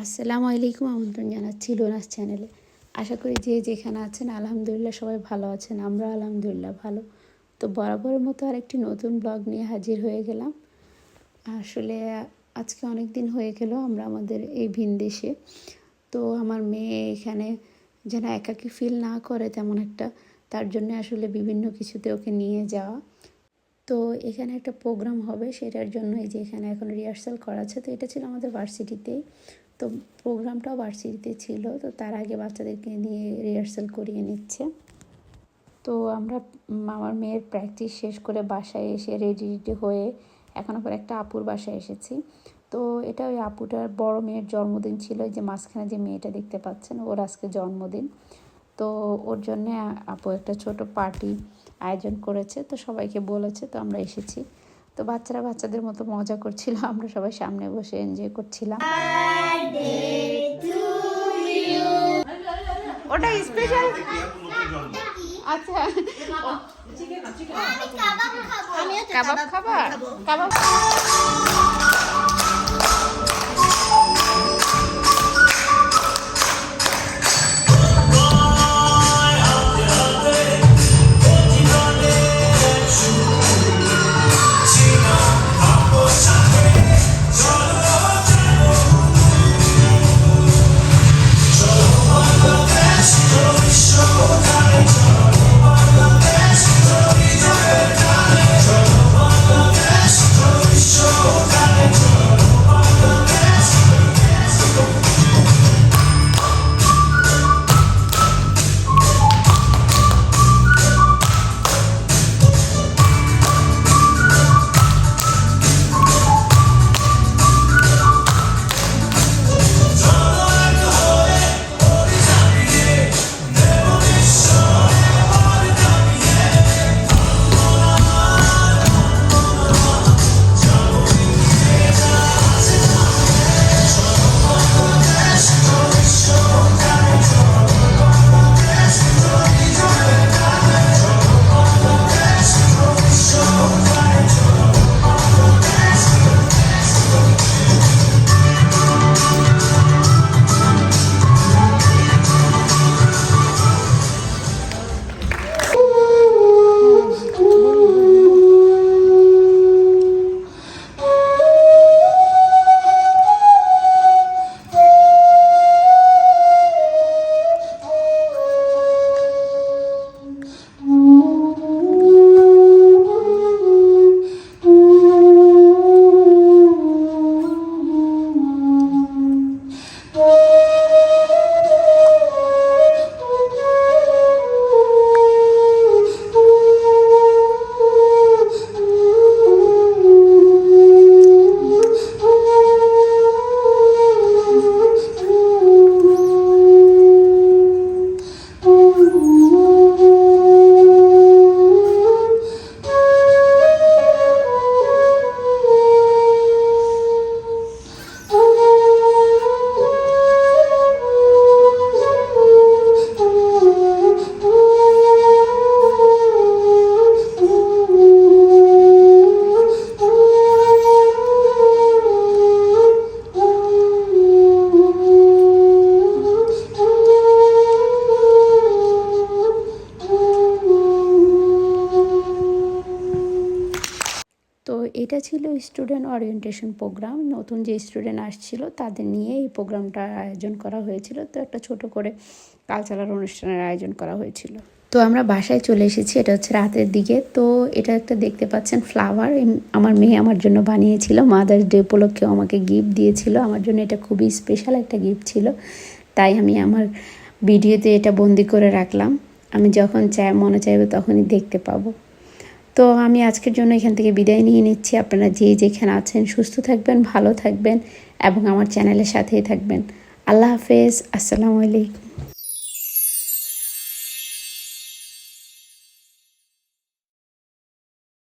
আসসালামু আলাইকুম, আমন্ত্রণ জানাচ্ছি লোনাস চ্যানেলে। আশা করি যে যেখানে আছেন আলহামদুলিল্লাহ সবাই ভালো আছেন। আমরা আলহামদুলিল্লাহ ভালো। তো বরাবরের মতো আরেকটি নতুন ব্লগ নিয়ে হাজির হয়ে গেলাম। আসলে আজকে অনেক দিন হয়ে গেল আমরা আমাদের এই ভিনদেশে। তো আমার মেয়ে এখানে যেন একাকী ফিল না করে তেমন একটা, তার জন্য আসলে বিভিন্ন কিছুতে ওকে নিয়ে যাওয়া। তো এখানে একটা প্রোগ্রাম হবে, সেটার জন্য এই যে এখানে এখন রিহার্সাল করা আছে। তো এটা ছিল আমাদের ভার্সিটিতেই, তো প্রোগ্রামটাও ভার্সিটিতে ছিল। তো তার আগে বাচ্চাদেরকে নিয়ে রিহার্সাল করিয়ে নিচ্ছে। তো আমরা আমার মেয়ের প্র্যাকটিস শেষ করে বাসায় এসে রেডি হয়ে এখন আবার একটা আপুর বাসায় এসেছি। তো এটা ওই আপুটার বড় মেয়ের জন্মদিন ছিল। এই যে মাঝখানে যে মেয়েটা দেখতে পাচ্ছেন, ওর আজকে জন্মদিন। তো ওর জন্যে আপু একটা ছোট পার্টি আয়োজন করেছে, তো সবাইকে বলেছে, তো আমরা এসেছি। তো বাচ্চারা বাচ্চাদের মতো মজা করছিল, আমরা সবাই সামনে বসে এনজয় করছিলাম। ওটা স্পেশাল। আচ্ছা, কাবাব খাবা? কাবাব তো এটা ছিল স্টুডেন্ট ওরিয়েন্টেশন প্রোগ্রাম। নতুন যে স্টুডেন্ট আসছিল তাদের নিয়ে এই প্রোগ্রামটা আয়োজন করা হয়েছিল। তো একটা ছোট করে কালচারাল অনুষ্ঠানের আয়োজন করা হয়েছিল। তো আমরা বাসায় চলে এসেছি, এটা হচ্ছে রাতের দিকে। তো এটা একটা দেখতে পাচ্ছেন ফ্লাওয়ার, আমার মেয়ে আমার জন্য বানিয়েছিল। মাদার্স ডে উপলক্ষেও আমাকে গিফট দিয়েছিল। আমার জন্য এটা খুবই স্পেশাল একটা গিফট ছিল, তাই আমি আমার ভিডিওতে এটা বন্দি করে রাখলাম। আমি যখন মনে চাইবে তখনই দেখতে পাবো। তো আমি আজকের জন্য এখান থেকে বিদায় নিয়ে নিচ্ছি। আপনারা যে যেখানে আছেন সুস্থ থাকবেন, ভালো থাকবেন এবং আমার চ্যানেলের সাথেই থাকবেন। আল্লাহ হাফেজ, আসসালামু আলাইকুম।